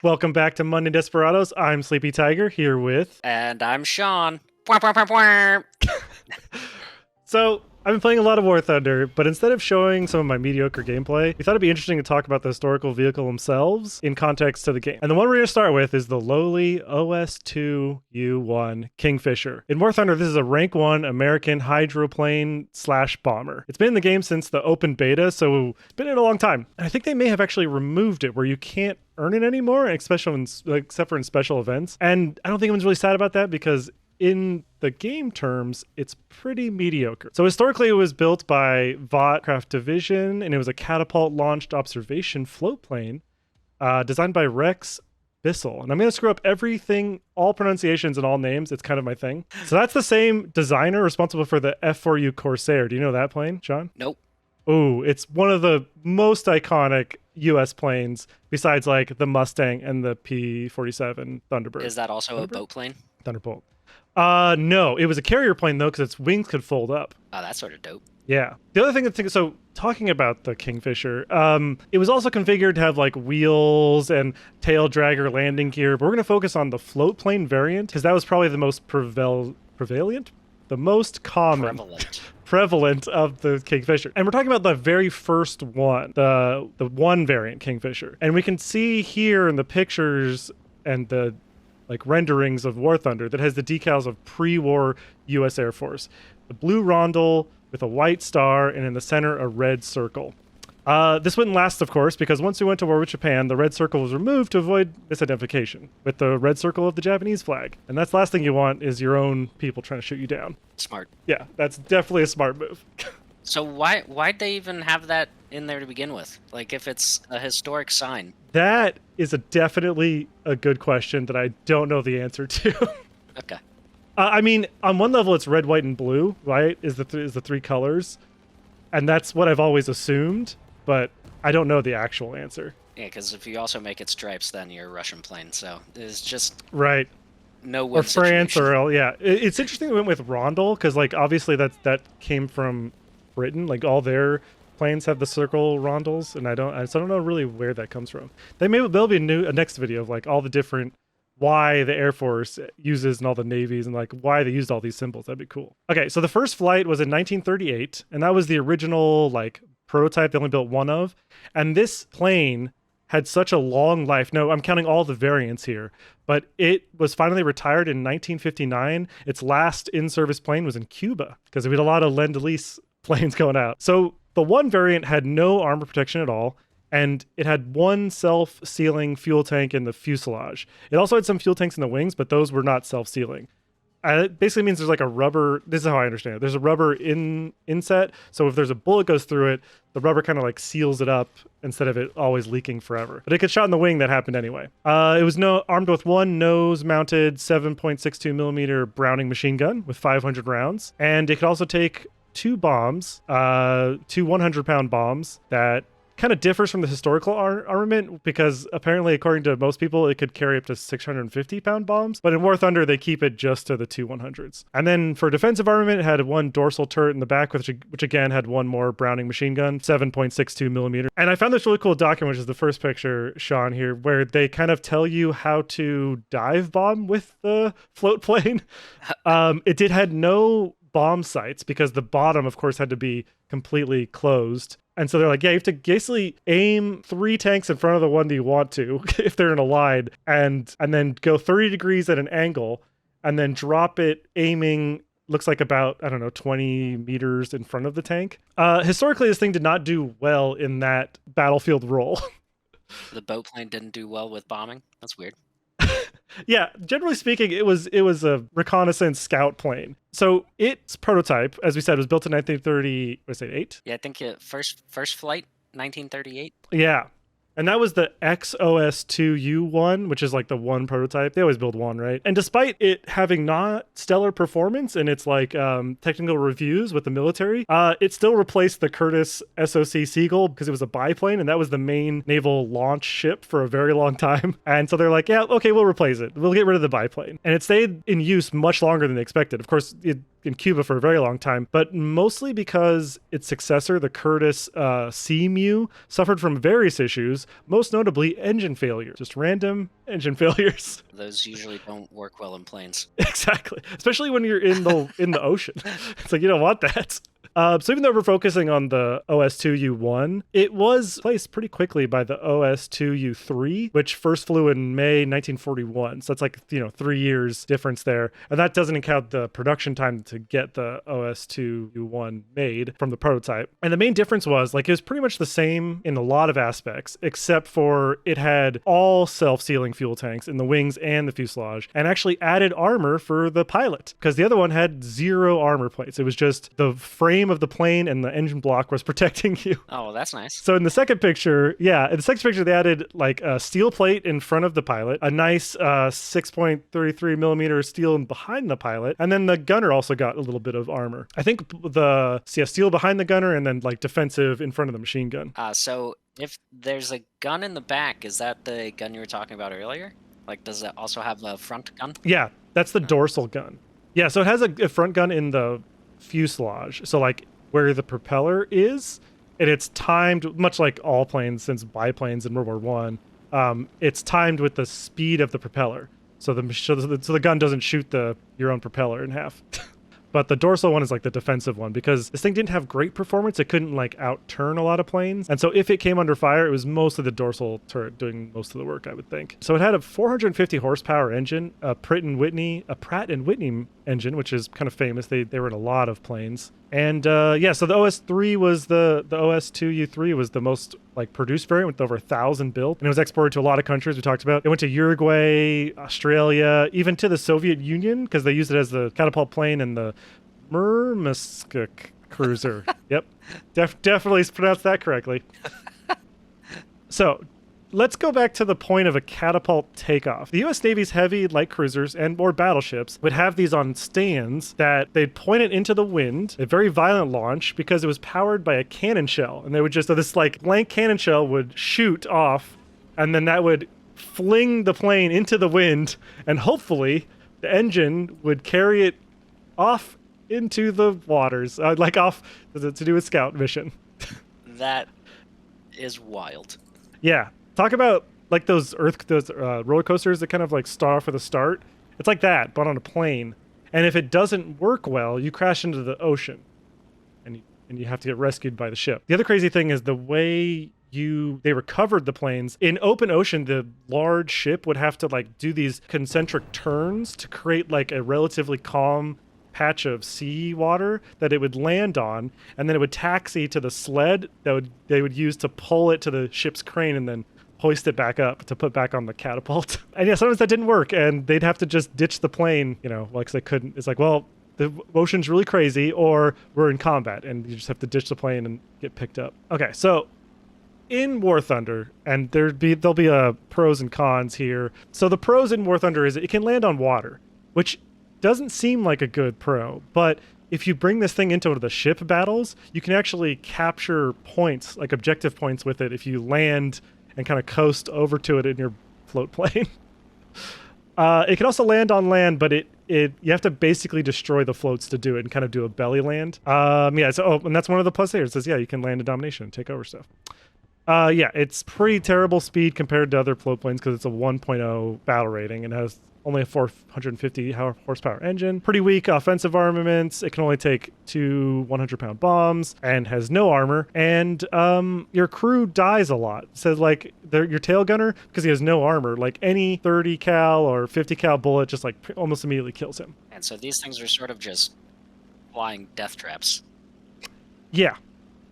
Welcome back to Mundane Desperados. I'm Sleepy Tiger here with... And I'm Sean. Bwah, bwah, bwah, bwah. So, I've been playing a lot of War Thunder, but instead of showing some of my mediocre gameplay, we thought it'd be interesting to talk about the historical vehicle themselves in context to the game. And the one we're going to start with is the lowly OS2u1 Kingfisher. In War Thunder, this is a rank 1 American hydroplane / bomber. It's been in the game since the open beta, so it's been in a long time. And I think they may have actually removed it where you can't earn it anymore, except for in special events. And I don't think anyone's really sad about that because in the game terms, it's pretty mediocre. So historically, it was built by Vought Craft Division, and it was a catapult-launched observation float plane designed by Rex Bissell. And I'm going to screw up everything, all pronunciations and all names. It's kind of my thing. So that's the same designer responsible for the F4U Corsair. Do you know that plane, Sean? Nope. Ooh, it's one of the most iconic U.S. planes besides like the Mustang and the P-47 Thunderbird. Is that also a boat plane? Thunderbolt. No, it was a carrier plane though, because its wings could fold up. Oh, that's sort of dope. Yeah. The other thing so talking about the Kingfisher, it was also configured to have like wheels and tail dragger landing gear, but we're going to focus on the float plane variant because that was probably the most prevalent, the most common. Prevalent of the Kingfisher. And we're talking about the very first one, the one variant Kingfisher. And we can see here in the pictures and the like renderings of War Thunder that has the decals of pre-war U.S. Air Force. The blue rondel with a white star and in the center a red circle. This wouldn't last, of course, because once we went to war with Japan, the red circle was removed to avoid misidentification with the red circle of the Japanese flag. And that's the last thing you want is your own people trying to shoot you down. Smart. Yeah, that's definitely a smart move. So why'd they even have that in there to begin with? Like, if it's a historic sign. That is definitely a good question that I don't know the answer to. Okay. I mean, on one level, it's red, white, and blue, right? Is the three colors. And that's what I've always assumed, but I don't know the actual answer. Yeah, because if you also make it stripes, then you're a Russian plane. So it's just right. No or France situation. or yeah. It's interesting we went with rondel because like obviously that came from Britain. Like all their planes have the circle rondels, and I don't know really where that comes from. There'll be a next video of like all the different why the Air Force uses and all the navies and like why they used all these symbols. That'd be cool. Okay, so the first flight was in 1938, and that was the original like prototype they only built one of. And this plane had such a long life. No, I'm counting all the variants here, but it was finally retired in 1959. Its last in-service plane was in Cuba because we had a lot of Lend-Lease planes going out. So the one variant had no armor protection at all, and it had one self-sealing fuel tank in the fuselage. It also had some fuel tanks in the wings, but those were not self-sealing. It basically means there's like a rubber, this is how I understand it. There's a rubber inset, so if there's a bullet goes through it, the rubber kind of like seals it up instead of it always leaking forever. But it gets shot in the wing, that happened anyway. It was armed with one nose-mounted 7.62 millimeter Browning machine gun with 500 rounds, and it could also take two bombs, two 100-pound bombs that kind of differs from the historical armament because apparently, according to most people, it could carry up to 650-pound bombs. But in War Thunder, they keep it just to the two 100s. And then for defensive armament, it had one dorsal turret in the back, which again had one more Browning machine gun, 7.62 millimeter. And I found this really cool document, which is the first picture, Sean, here, where they kind of tell you how to dive bomb with the float plane. It had no bomb sights because the bottom, of course, had to be completely closed. And so they're like, yeah, you have to basically aim 3 tanks in front of the one that you want to, if they're in a line, and then go 30 degrees at an angle, and then drop it aiming, looks like about, I don't know, 20 meters in front of the tank. Historically, this thing did not do well in that battlefield role. The boat plane didn't do well with bombing? That's weird. Yeah, generally speaking, it was a reconnaissance scout plane. So its prototype, as we said, was built in 1938. Was it 8? Yeah, I think first flight, 1938. Yeah. And that was the Os2u1, which is like the one prototype. They always build one, right? And despite it having not stellar performance in its like technical reviews with the military, it still replaced the Curtiss SOC Seagull because it was a biplane, and that was the main naval launch ship for a very long time. And so they're like, yeah, okay, we'll replace it. We'll get rid of the biplane. And it stayed in use much longer than they expected. Of course, in Cuba for a very long time, but mostly because its successor, the Curtiss Sea-Mew, suffered from various issues, most notably engine failure. Just random engine failures. Those usually don't work well in planes. Exactly, especially when you're in the ocean. It's like you don't want that. So even though we're focusing on the OS2-u1, it was replaced pretty quickly by the OS2u3, which first flew in May 1941. So that's like, 3 years difference there. And that doesn't count the production time to get the OS2u1 made from the prototype. And the main difference was, like, it was pretty much the same in a lot of aspects, except for it had all self-sealing fuel tanks in the wings and the fuselage, and actually added armor for the pilot, because the other one had 0 armor plates. It was just the frame of the plane and the engine block was protecting you. Oh, that's nice. So in the second picture, they added like a steel plate in front of the pilot, a nice 6.33 millimeter steel behind the pilot, and then the gunner also got a little bit of armor. I think the steel behind the gunner and then like defensive in front of the machine gun. So if there's a gun in the back, is that the gun you were talking about earlier? Like, does it also have a front gun? Yeah, that's the dorsal gun. Yeah, so it has a front gun in the fuselage, so like where the propeller is, and it's timed much like all planes since biplanes in World War One. It's timed with the speed of the propeller, so the gun doesn't shoot your own propeller in half. But the dorsal one is like the defensive one, because this thing didn't have great performance. It couldn't like outturn a lot of planes. And so if it came under fire, it was mostly the dorsal turret doing most of the work, I would think. So it had a 450 horsepower engine, a Pratt and Whitney engine, which is kind of famous. They were in a lot of planes. And so the OS3 was the OS2u3 was the most like produced variant with over 1,000 built, and it was exported to a lot of countries we talked about. It went to Uruguay, Australia, even to the Soviet Union, because they used it as the catapult plane and the Murmansk cruiser. Yep, definitely pronounced that correctly. So let's go back to the point of a catapult takeoff. The U.S. Navy's heavy light cruisers and or battleships would have these on stands that they'd point it into the wind, a very violent launch, because it was powered by a cannon shell. And they would so this like blank cannon shell would shoot off, and then that would fling the plane into the wind, and hopefully the engine would carry it off into the waters, off to do a scout mission. That is wild. Yeah. Talk about like those roller coasters that kind of like start off with a start. It's like that, but on a plane. And if it doesn't work well, you crash into the ocean, and you have to get rescued by the ship. The other crazy thing is the way they recovered the planes in open ocean. The large ship would have to like do these concentric turns to create like a relatively calm patch of sea water that it would land on, and then it would taxi to the sled that they would use to pull it to the ship's crane and then hoist it back up to put back on the catapult. And yeah, sometimes that didn't work, and they'd have to just ditch the plane, like they couldn't. It's like, well, the ocean's really crazy, or we're in combat, and you just have to ditch the plane and get picked up. Okay, so in War Thunder, and there'll be pros and cons here. So the pros in War Thunder is it can land on water, which doesn't seem like a good pro, but if you bring this thing into the ship battles, you can actually capture points, like objective points with it, if you land and kind of coast over to it in your float plane. It can also land on land, but you have to basically destroy the floats to do it and kind of do a belly land. And that's one of the plus here. It says, you can land in domination and take over stuff. It's pretty terrible speed compared to other float planes because it's a 1.0 battle rating and has only a 450 horsepower engine. Pretty weak offensive armaments. It can only take 2 100-pound bombs and has no armor. And your crew dies a lot. So like your tail gunner, because he has no armor, like any 30 cal or 50 cal bullet just like almost immediately kills him. And so these things are sort of just flying death traps. Yeah.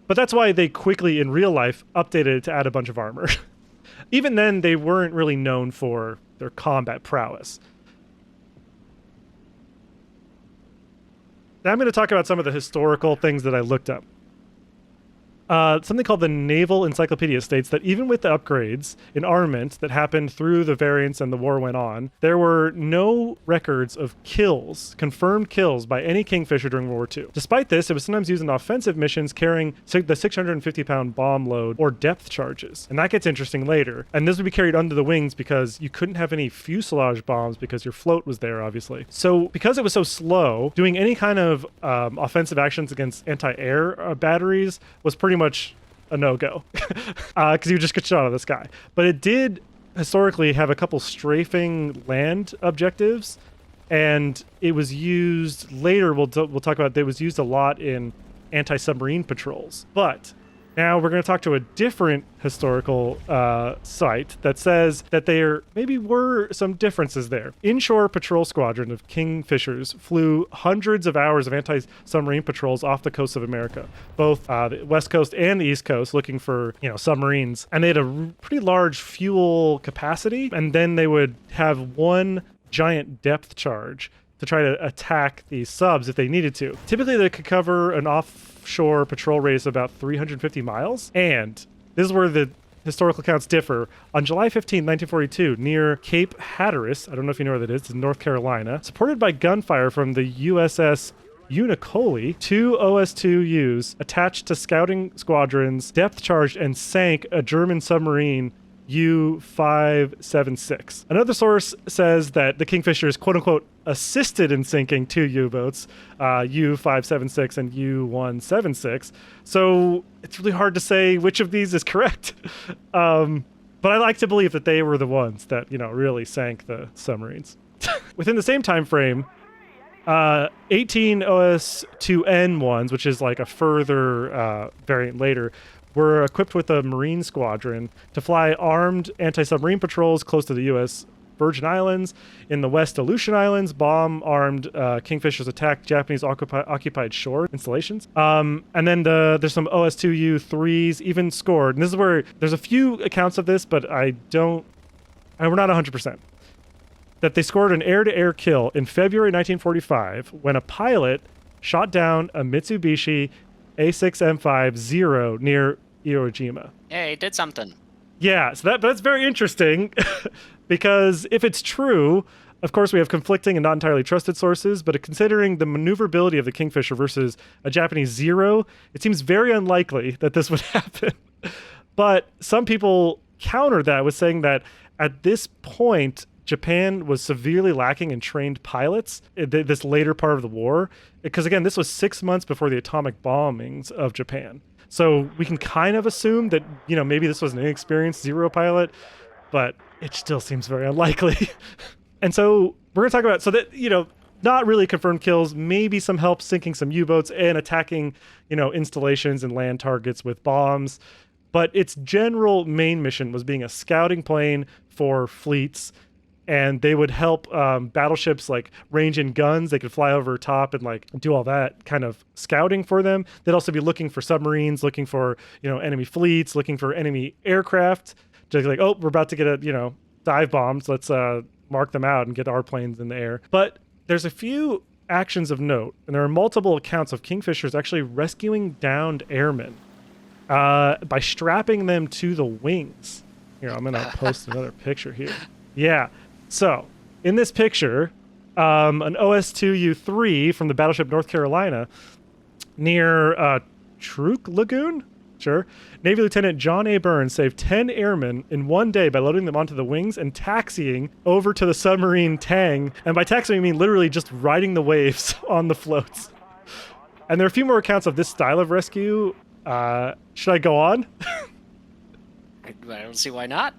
But that's why they quickly, in real life, updated it to add a bunch of armor. Even then, they weren't really known for their combat prowess. Now I'm going to talk about some of the historical things that I looked up. Something called the Naval Encyclopedia states that even with the upgrades in armament that happened through the variants and the war went on, there were no records of kills, confirmed kills by any Kingfisher during World War II. Despite this, it was sometimes used in offensive missions carrying the 650-pound bomb load or depth charges. And that gets interesting later. And this would be carried under the wings because you couldn't have any fuselage bombs because your float was there, obviously. So because it was so slow, doing any kind of offensive actions against anti-air batteries was pretty much a no-go because you just get shot out of the sky. But it did historically have a couple strafing land objectives, and it was used later. We'll talk about that. It was used a lot in anti-submarine patrols. But now we're going to talk to a different historical site that says that there maybe were some differences there. Inshore patrol squadron of Kingfishers flew hundreds of hours of anti-submarine patrols off the coast of America, both the west coast and the east coast, looking for submarines. And they had a pretty large fuel capacity, and then they would have one giant depth charge to try to attack these subs if they needed to. Typically, they could cover an offshore patrol radius of about 350 miles. And this is where the historical accounts differ. On July 15, 1942, near Cape Hatteras, I don't know if you know where that is, it's in North Carolina, supported by gunfire from the USS Unicoli, 2 OS2Us attached to scouting squadrons depth charged and sank a German submarine U-576. Another source says that the Kingfishers, quote-unquote, assisted in sinking 2 U-boats, U-576 and U-176. So it's really hard to say which of these is correct. But I like to believe that they were the ones that, really sank the submarines. Within the same time frame, 18 OS2N ones, which is like a further variant later, were equipped with a Marine squadron to fly armed anti-submarine patrols close to the U.S. Virgin Islands. In the West Aleutian Islands, bomb-armed Kingfishers attacked Japanese occupied shore installations. And then there's some OS2U3s even scored. And this is where there's a few accounts of this, but we're not 100%. That they scored an air-to-air kill in February 1945 when a pilot shot down a Mitsubishi A6M5 near Iwo Jima. Yeah, he did something. Yeah, so that's very interesting because if it's true, of course we have conflicting and not entirely trusted sources, but considering the maneuverability of the Kingfisher versus a Japanese Zero, it seems very unlikely that this would happen. But some people counter that with saying that at this point, Japan was severely lacking in trained pilots in this later part of the war, because again, this was 6 months before the atomic bombings of Japan. So we can kind of assume that, maybe this was an inexperienced Zero pilot, but it still seems very unlikely. And so we're going to talk about, not really confirmed kills, maybe some help sinking some U-boats and attacking, installations and land targets with bombs. But its general main mission was being a scouting plane for fleets, and they would help battleships range in guns. They could fly over top and do all that kind of scouting for them. They'd also be looking for submarines, looking for enemy fleets, looking for enemy aircraft. Just we're about to get a dive bombs. Let's mark them out and get our planes in the air. But there's a few actions of note, and there are multiple accounts of Kingfishers actually rescuing downed airmen by strapping them to the wings. Here, I'm gonna post another picture here. Yeah. So, in this picture, an OS2U3 from the battleship North Carolina near Truk Lagoon? Sure. Navy Lieutenant John A. Burns saved 10 airmen in one day by loading them onto the wings and taxiing over to the submarine Tang. And by taxiing, I mean literally just riding the waves on the floats. And there are a few more accounts of this style of rescue. Should I go on? I don't see why not.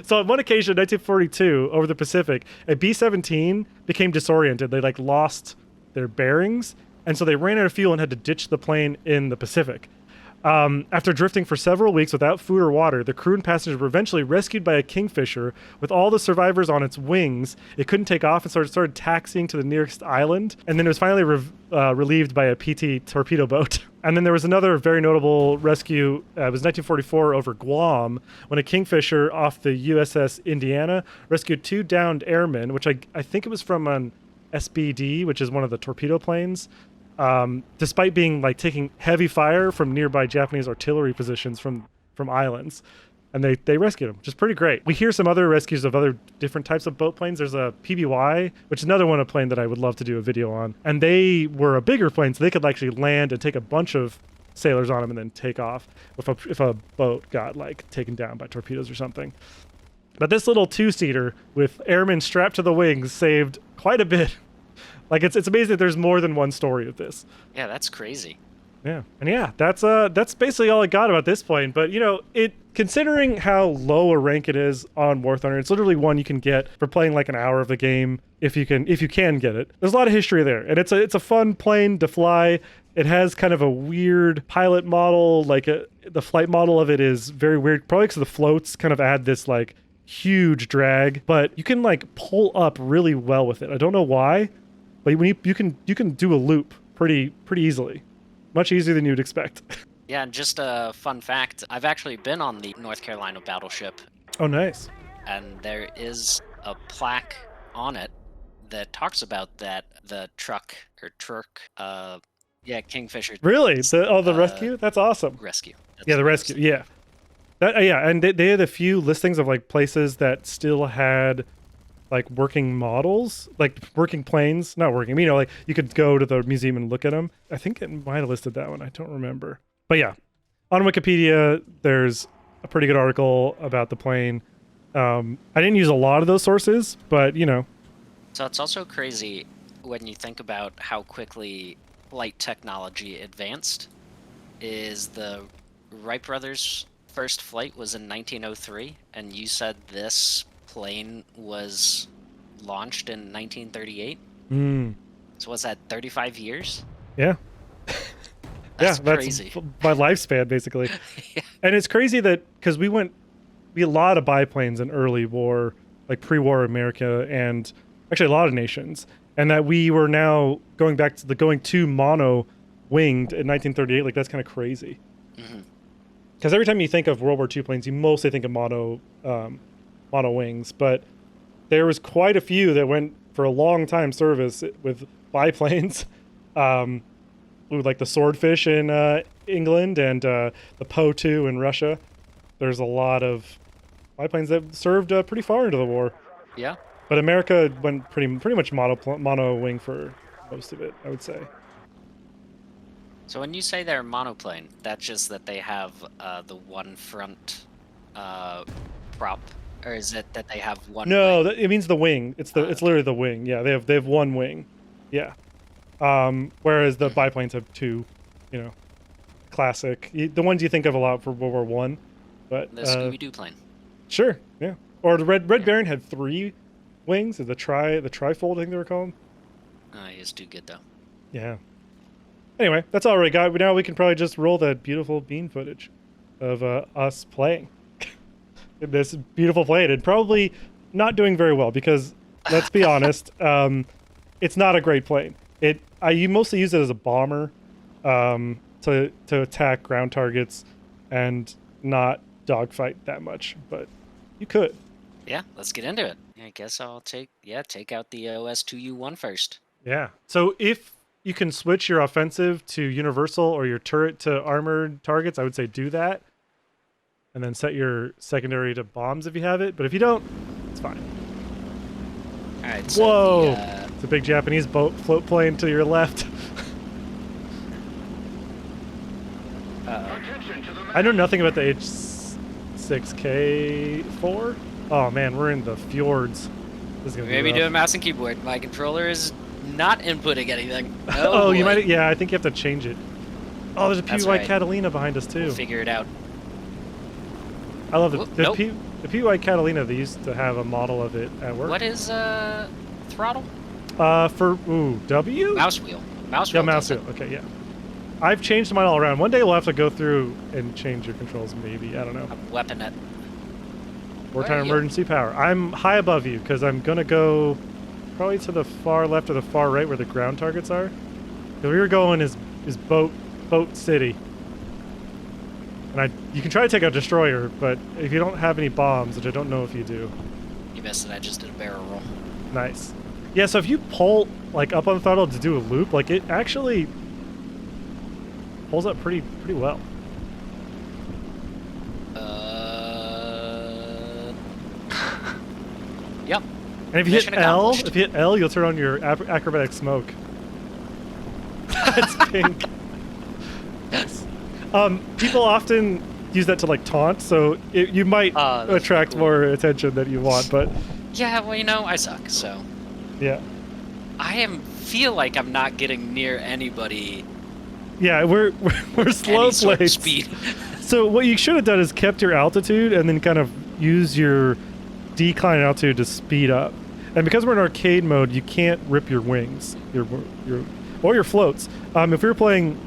So on one occasion, 1942, over the Pacific, a B-17 became disoriented. They lost their bearings, and so they ran out of fuel and had to ditch the plane in the Pacific. After drifting for several weeks without food or water, the crew and passengers were eventually rescued by a Kingfisher with all the survivors on its wings. It couldn't take off and started taxiing to the nearest island, and then it was finally relieved by a PT torpedo boat. And then there was another very notable rescue. It was 1944 over Guam, when a Kingfisher off the USS Indiana rescued 2 downed airmen, which I think it was from an SBD, which is one of the torpedo planes. despite being like taking heavy fire from nearby Japanese artillery positions from islands. And they rescued him, which is pretty great. We hear some other rescues of other different types of boat planes. There's a PBY, which is another one, a plane that I would love to do a video on. And they were a bigger plane, so they could actually land and take a bunch of sailors on them and then take off if a boat got like taken down by torpedoes or something. But this little two-seater with airmen strapped to the wings saved quite a bit. Like it's amazing that there's more than one story of this. Yeah, that's crazy. Yeah, and yeah, that's basically all I got about this plane. But you know, considering how low a rank it is on War Thunder, it's literally one you can get for playing like an hour of the game if you can get it. There's a lot of history there, and it's a fun plane to fly. It has kind of a weird pilot model, like the flight model of it is very weird, probably because the floats kind of add this like huge drag, but you can like pull up really well with it. I don't know why, but when you can do a loop pretty easily. Much easier than you'd expect. Yeah, and just a fun fact, I've actually been on the North Carolina battleship. Oh, nice. And there is a plaque on it that talks about the truck, Kingfisher. Really? The rescue? That's awesome. Rescue. Yeah, the rescue, yeah. Yeah, and they had a few listings of like places that still had like working models, like working planes, not working, you know, like you could go to the museum and look at them. I think it might have listed that one. I don't remember. But yeah, on Wikipedia, there's a pretty good article about the plane. I didn't use a lot of those sources, but you know. So it's also crazy when you think about how quickly flight technology advanced. Is the Wright brothers' first flight was in 1903, and you said this plane was launched in 1938. So what's that, 35 years? Yeah. That's crazy. That's my lifespan basically. Yeah. And it's crazy that because we had a lot of biplanes in early war, like pre-war America, and actually a lot of nations, and that we were now going back to going to mono winged in 1938. Like that's kind of crazy. Because every time you think of World War II planes, you mostly think of mono wings, but there was quite a few that went for a long time service with biplanes, with like the Swordfish in England and the Po-2 in Russia. There's a lot of biplanes that served pretty far into the war. Yeah. But America went pretty much mono wing for most of it, I would say. So when you say they're monoplane, that's just that they have the one front prop. Or is it that they have one? No, it means the wing. It's literally the wing. Yeah, they have one wing. Yeah. Whereas the biplanes have two, you know, classic. The ones you think of a lot for World War I. But the Scooby-Doo plane. Sure. Yeah. Or the Red Baron had 3 wings. The trifold, I think they were called. He is too good though. Yeah. Anyway, that's all right, guys. Now we can probably just roll that beautiful bean footage of us playing. This beautiful plane, and probably not doing very well because, let's be honest, it's not a great plane. You mostly use it as a bomber to attack ground targets and not dogfight that much, but you could. Yeah, let's get into it. I guess I'll take out the Os2u1 first. Yeah. So if you can switch your offensive to universal or your turret to armored targets, I would say do that. And then set your secondary to bombs if you have it. But if you don't, it's fine. All right. So whoa! It's a big Japanese float plane to your left. I know nothing about the H6K4. Oh man, we're in the fjords. This is gonna be maybe rough. do a mouse and keyboard. My controller is not inputting anything. Oh, you might. Yeah, I think you have to change it. Oh, there's a PY Catalina behind us too. We'll figure it out. I love it. The PY Catalina, they used to have a model of it at work. What is throttle? W? Mouse wheel. Mouse wheel. Yeah, mouse wheel. Okay, yeah. I've changed mine all around. One day we'll have to go through and change your controls, maybe. I don't know. Weaponette. Wartime emergency power. I'm high above you because I'm gonna go probably to the far left or the far right where the ground targets are. Where we were going is boat city. And you can try to take out destroyer, but if you don't have any bombs, which I don't know if you do. You missed it. I just did a barrel roll. Nice. Yeah, so if you pull like up on the throttle to do a loop, like it actually Holds up pretty well. Yep. And if you hit L, you'll turn on your acrobatic smoke. It's pink. Yes. People often use that to like taunt, so you might attract more attention than you want, but yeah, well, you know, I suck, so yeah. Feel like I'm not getting near anybody. Yeah, we're slow plates. Speed. So what you should have done is kept your altitude and then kind of use your decline altitude to speed up. And because we're in arcade mode, you can't rip your wings, or your floats. If we were playing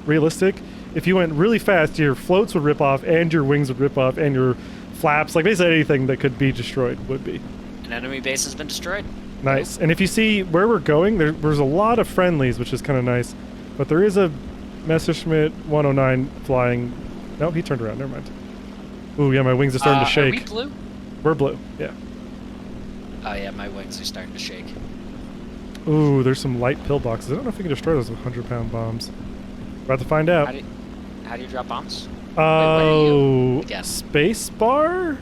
realistic, if you went really fast, your floats would rip off, and your wings would rip off, and your flaps, like basically anything that could be destroyed would be. An enemy base has been destroyed. Nice. And if you see where we're going, there's a lot of friendlies, which is kind of nice. But there is a Messerschmitt 109 flying. No, he turned around. Never mind. Ooh, yeah, my wings are starting to shake. Are we blue? We're blue. Yeah. Oh yeah, my wings are starting to shake. Ooh, there's some light pillboxes. I don't know if we can destroy those with 100-pound bombs. About to find out. How do you drop bombs? Oh, space bar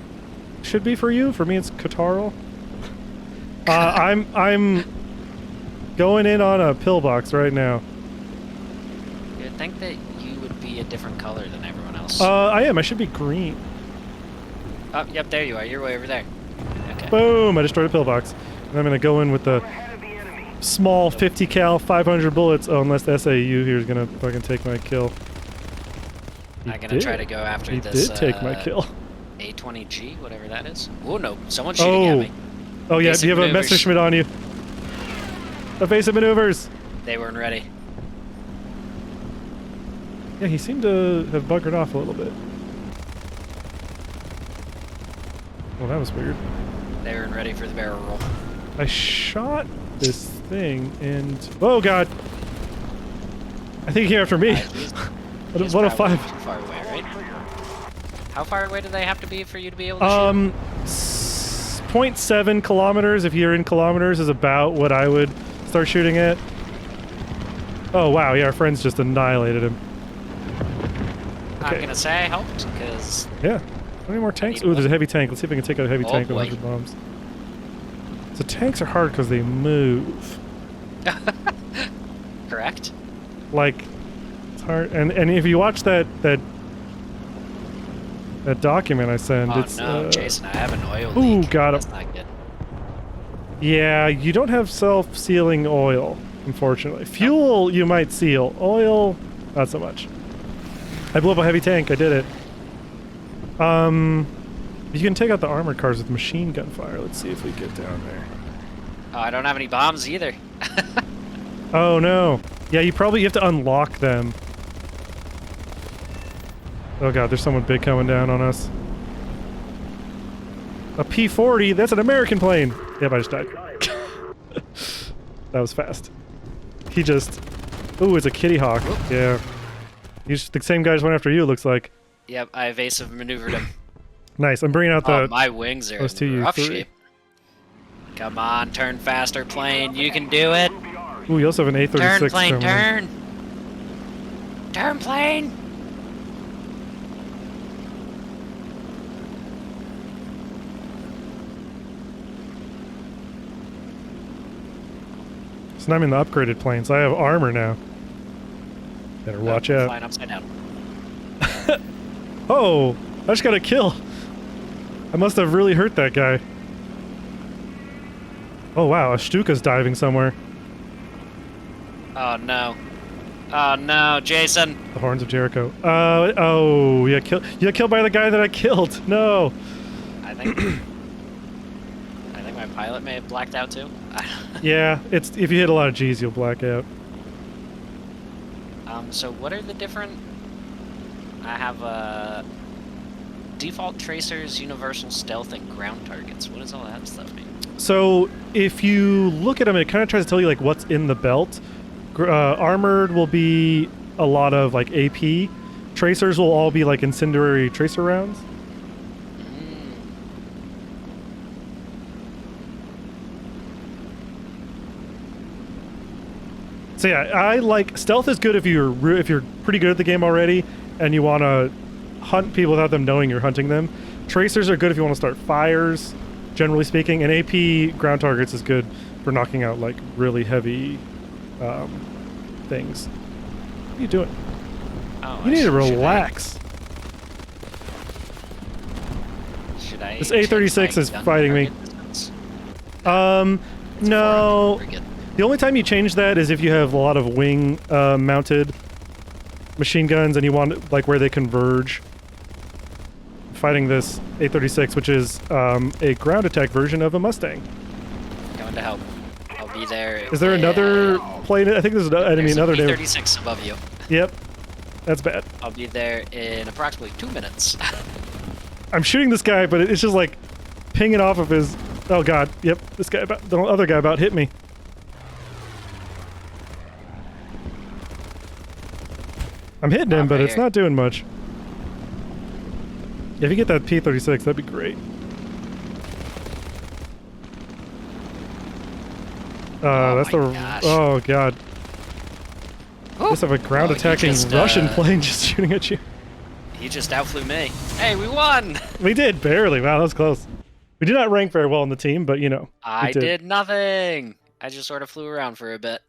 should be for you. For me, it's Catarl. I'm going in on a pillbox right now. You'd think that you would be a different color than everyone else. I am. I should be green. Oh, yep, there you are. You're way over there. Okay. Boom! I destroyed a pillbox. And I'm gonna go in with the small 50 cal 500 bullets. Oh, unless the SAU here is gonna fucking take my kill. I'm gonna try to go after this. He did take my kill. A20G, whatever that is. Oh no, someone's shooting at me. Oh yeah, do you have a Messerschmitt on you? Evasive maneuvers! They weren't ready. Yeah, he seemed to have buggered off a little bit. Well, that was weird. They weren't ready for the barrel roll. I shot this thing and... Oh god! I think he came after me. He's 105. Too far away, right? How far away do they have to be for you to be able to shoot? 0.7 kilometers, if you're in kilometers, is about what I would start shooting at. Oh wow, yeah, our friends just annihilated him. Okay. I'm gonna say I helped, because... Yeah. How many more tanks? Ooh, there's a heavy tank. Let's see if we can take out a heavy tank with 100 bombs. So tanks are hard because they move. Correct. Like, it's hard. And if you watch that document I sent, oh, it's... no, Jason, I have an oil leak. Ooh, got him. That's not good. Yeah, you don't have self-sealing oil, unfortunately. Fuel, you might seal. Oil, not so much. I blew up a heavy tank. I did it. You can take out the armored cars with machine gun fire. Let's see if we get down there. Oh, I don't have any bombs either. Oh no. Yeah, you have to unlock them. Oh god, there's someone big coming down on us. A P-40? That's an American plane! Yep, I just died. That was fast. He just... Ooh, it's a Kitty Hawk. Whoop. Yeah. He's the same guy just went after you, it looks like. Yep, I evasive maneuvered him. Nice, I'm bringing out the... Oh, my wings are in OS2u1 rough shape. Come on, turn faster, plane. You can do it. Ooh, you also have an A36. Turn, plane, turn. Turn, plane. So now I'm in the upgraded plane, so I have armor now. Better watch out. Flying upside down. Oh, I just got a kill. I must have really hurt that guy. Oh wow, a Stuka's diving somewhere. Oh no. Oh no, Jason. The Horns of Jericho. Oh, you got killed by the guy that I killed. No. I think my pilot may have blacked out too. Yeah, it's if you hit a lot of G's, you'll black out. So what are the different... I have default tracers, universal stealth, and ground targets. What does all that stuff mean? So if you look at them, it kind of tries to tell you like what's in the belt. Armored will be a lot of like AP. Tracers will all be like incendiary tracer rounds. So yeah, I like stealth is good if you're pretty good at the game already and you want to hunt people without them knowing you're hunting them. Tracers are good if you want to start fires, generally speaking, and AP ground targets is good for knocking out like really heavy things. What are you doing? Oh, You need to relax. Should I? This A36 is fighting me. Distance? No. The only time you change that is if you have a lot of wing mounted machine guns and you want like where they converge. Fighting this A36, which is a ground attack version of a Mustang. Going to help. I'll be there. Is there another plane? I think there's an enemy, another name. A36 above you. Yep. That's bad. I'll be there in approximately 2 minutes. I'm shooting this guy, but it's just like pinging off of his... Oh god, yep. This guy, the other guy about hit me. I'm hitting him, but it's not doing much. Yeah, if you get that P36, that'd be great. That's the... Gosh. Oh god. Oh, Just have a ground attacking Russian plane just shooting at you. He just outflew me. Hey, we won! We did, barely. Wow, that was close. We did not rank very well in the team, but you know. I did nothing! I just sort of flew around for a bit.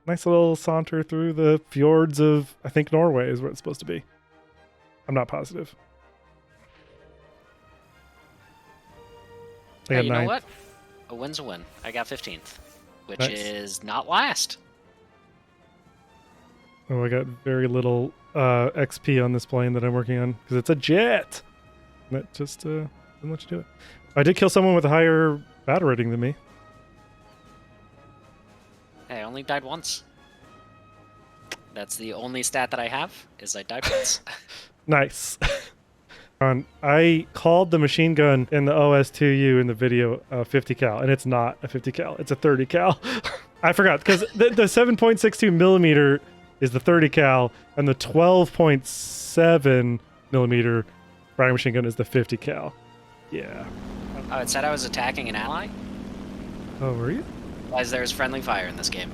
Nice little saunter through the fjords of, I think, Norway is where it's supposed to be. I'm not positive. Hey, you know what? A win's a win. I got 15th, which Nice. is not last. Oh, I got very little XP on this plane that I'm working on because it's a jet. That just didn't let you do it. I did kill someone with a higher battle rating than me. Hey, I only died once. That's the only stat that I have, is I died once. Nice. I called the machine gun in the OS2u in the video 50 cal, and it's not a 50 cal. It's a 30 cal. I forgot, because the 7.62 millimeter is the 30 cal, and the 12.7 millimeter firing machine gun is the 50 cal. Yeah. Oh, it said I was attacking an ally? Oh, were you? Realize there's friendly fire in this game.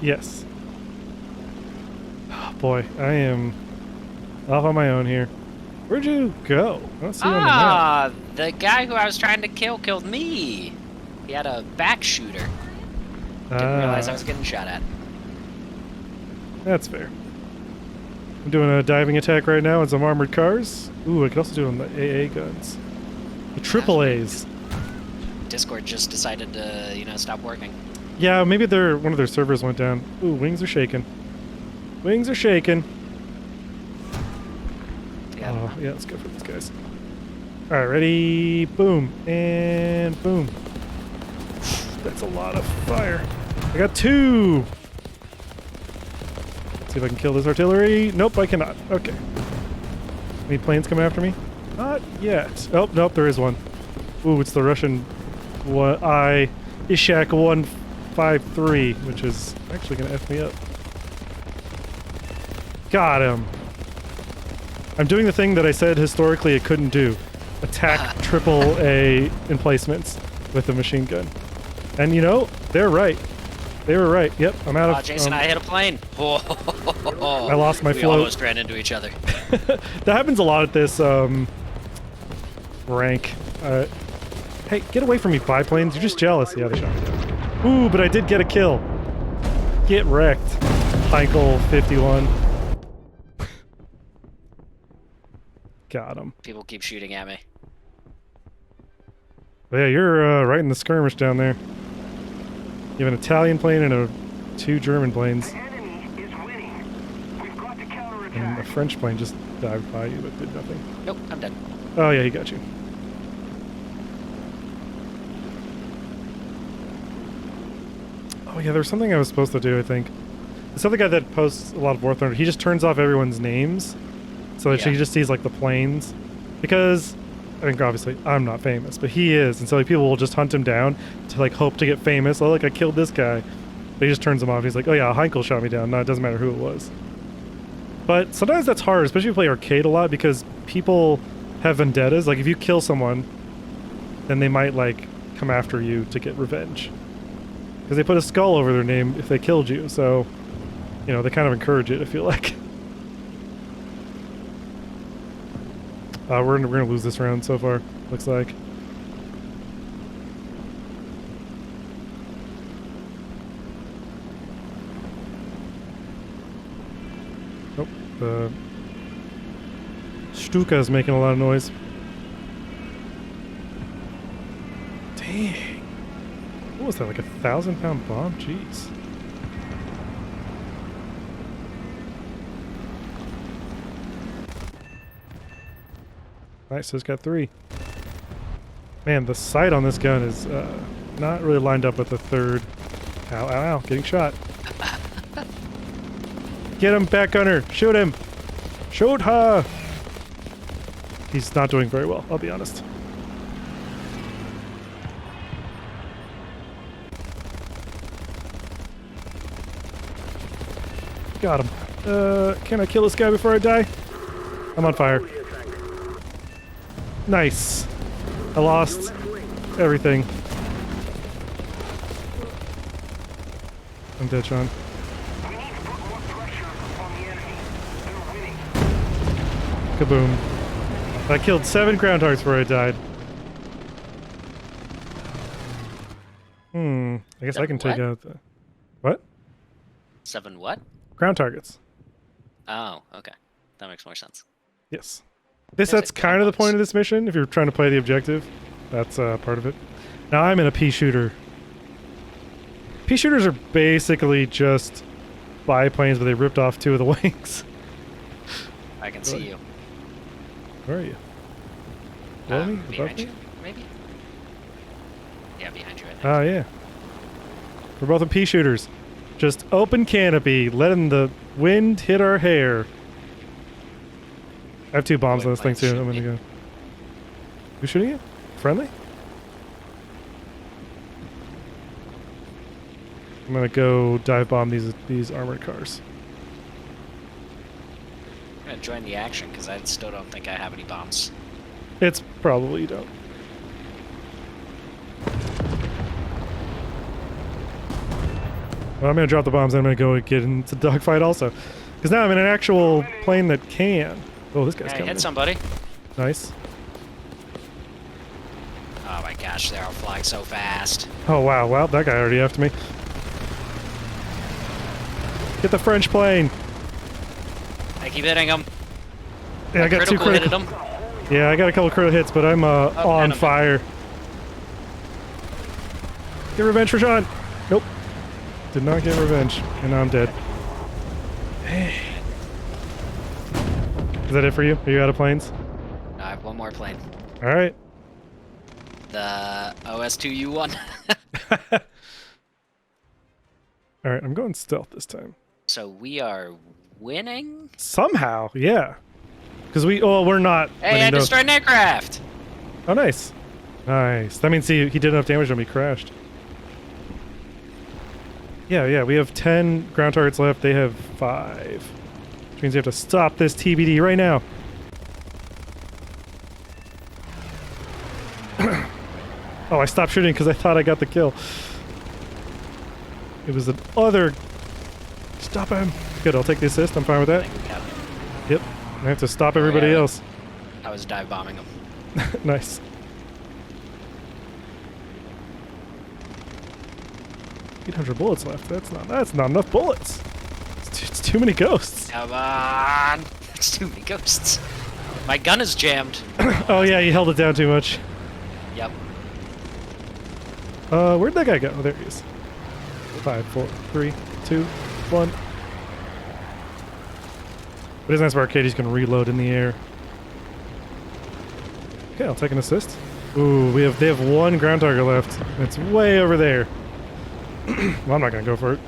Yes. Oh, boy, I am off on my own here. Where'd you go? I don't see you on the map. The guy who I was trying to kill killed me. He had a back shooter. Didn't realize I was getting shot at. That's fair. I'm doing a diving attack right now on some armored cars. Ooh, I could also do it on the AA guns. The triple A's. Discord just decided to, stop working. Yeah, maybe one of their servers went down. Ooh, wings are shaking. Wings are shaking. Yeah. Oh, yeah, let's go for these guys. Alright, ready? Boom. And boom. That's a lot of fire. I got 2! See if I can kill this artillery. Nope, I cannot. Okay. Any planes coming after me? Not yet. Oh, nope, there is one. Ooh, it's the Russian Ishak 153, which is actually going to F me up. Got him. I'm doing the thing that I said historically it couldn't do. Attack triple A emplacements with a machine gun. And they're right. They were right. Yep, I'm out of... Jason, I hit a plane. I lost my float. We almost ran into each other. That happens a lot at this rank. Hey, get away from me, biplanes. You're just jealous. Yeah, they shot me down. Ooh, but I did get a kill. Get wrecked. Heinkel 51. Got him. People keep shooting at me. But yeah, you're right in the skirmish down there. You have an Italian plane and 2 German planes. And a French plane just dived by you but did nothing. Nope, I'm dead. Oh yeah, he got you. Oh yeah, there's something I was supposed to do, I think. This other guy that posts a lot of War Thunder, he just turns off everyone's names so that he just sees like the planes. Because, I think obviously I'm not famous, but he is, and so like, people will just hunt him down to like hope to get famous. Oh look, I killed this guy. But he just turns him off. He's like, oh yeah, Heinkel shot me down. No, it doesn't matter who it was. But sometimes that's hard, especially if you play arcade a lot, because people have vendettas. Like if you kill someone, then they might like come after you to get revenge. Because they put a skull over their name if they killed you, so, you know, they kind of encourage it, I feel like. We're gonna lose this round so far, looks like. Oh, Stuka's making a lot of noise. Dang. What was that, like a 1,000-pound bomb? Jeez. Nice, so it's got 3. Man, the sight on this gun is not really lined up with the third. Ow, ow, ow, getting shot. Get him, back gunner! Shoot him! Shoot her! He's not doing very well, I'll be honest. Got him. Can I kill this guy before I die? I'm on fire. Nice. I lost everything. I'm dead, Sean. Kaboom. I killed 7 ground targets before I died. I guess I can take out the... What? 7 what? Ground targets. Oh, okay. That makes more sense. Yes. That's kind of the point of this mission, if you're trying to play the objective. That's part of it. Now I'm in a pea shooter. Pea shooters are basically just biplanes, but they ripped off 2 of the wings. I can see you. Where are you? Below me? Above Behind me? you, maybe? Yeah, behind you, I think. Oh, yeah. We're both in pea shooters. Just open canopy, letting the wind hit our hair. I have 2 bombs on this thing, too. I'm gonna go. Who's shooting you? Friendly? I'm gonna go dive bomb these armored cars. I'm gonna join the action, because I still don't think I have any bombs. It's probably you don't. Well, I'm gonna drop the bombs and I'm gonna go get into the dogfight also. Because now I'm in an actual plane that can. Oh, this guy's coming. Hit somebody. Nice. Oh my gosh, they're all flying so fast. Oh wow, well, that guy already after me. Get the French plane. I keep hitting them. Yeah, I got 2 critical. Hit 'em. Yeah, I got a couple critical hits, but I'm on fire. Get revenge for Sean. Nope. Did not get revenge, and now I'm dead. Is that it for you? Are you out of planes? No, I have 1 more plane. All right. The OS2u1. All right, I'm going stealth this time. So we are winning? Somehow, yeah. Because we're not. Hey, I destroyed an aircraft! Oh, nice. Nice. That means he did enough damage when he crashed. Yeah, we have 10 ground targets left. They have 5. Which means you have to stop this TBD right now. Oh, I stopped shooting because I thought I got the kill. It was the other... Stop him. Good, I'll take the assist. I'm fine with that. Yep. I have to stop everybody else. I was dive bombing them. Nice. $800 bullets left. That's not enough bullets. It's too many ghosts. Come on! It's too many ghosts. My gun is jammed. Oh yeah, you held it down too much. Yep. Where'd that guy go? Oh, there he is. 5, 4, 3, 2, 1. But it's nice for Arcades can reload in the air. Okay, I'll take an assist. Ooh, they have 1 ground target left. It's way over there. Well, I'm not gonna go for it.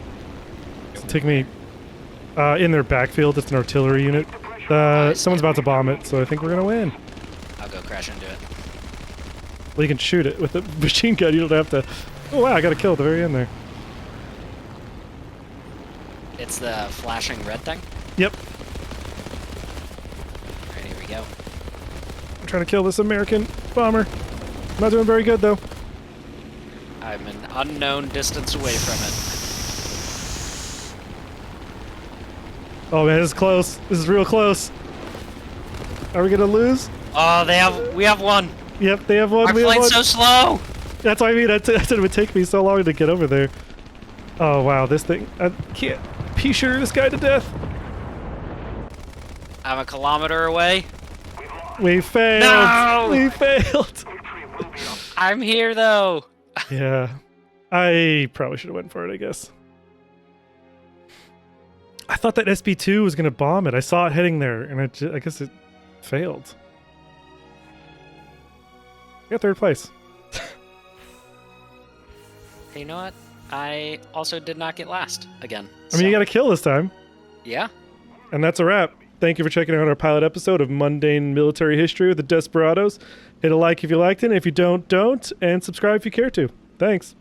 It'll take me in their backfield. It's an artillery unit. Someone's about to bomb it, so I think we're gonna win. I'll go crash into it. Well, you can shoot it with a machine gun. You don't have to. Oh wow, I got a kill at the very end there. It's the flashing red thing? Yep. Alright, here we go. I'm trying to kill this American bomber. I'm not doing very good though. I'm an unknown distance away from it. Oh man, this is close. This is real close. Are we gonna lose? Oh, we have one. Yep, they have one. Our We have flight's one. so slow. That's what I mean. I said it would take me so long to get over there. Oh wow, this thing. I can't P-sure this guy to death. I'm a kilometer away. We failed. No! We failed. I'm here though. Yeah, I probably should have went for it, I guess. I thought that SB2 was gonna bomb it. I saw it heading there, and I guess it failed. We got third place. Hey, you know what? I also did not get last again. I mean, you got a kill this time. Yeah. And that's a wrap. Thank you for checking out our pilot episode of Mundane Military History with the Desperados. Hit a like if you liked it, and if you don't, and subscribe if you care to. Thanks.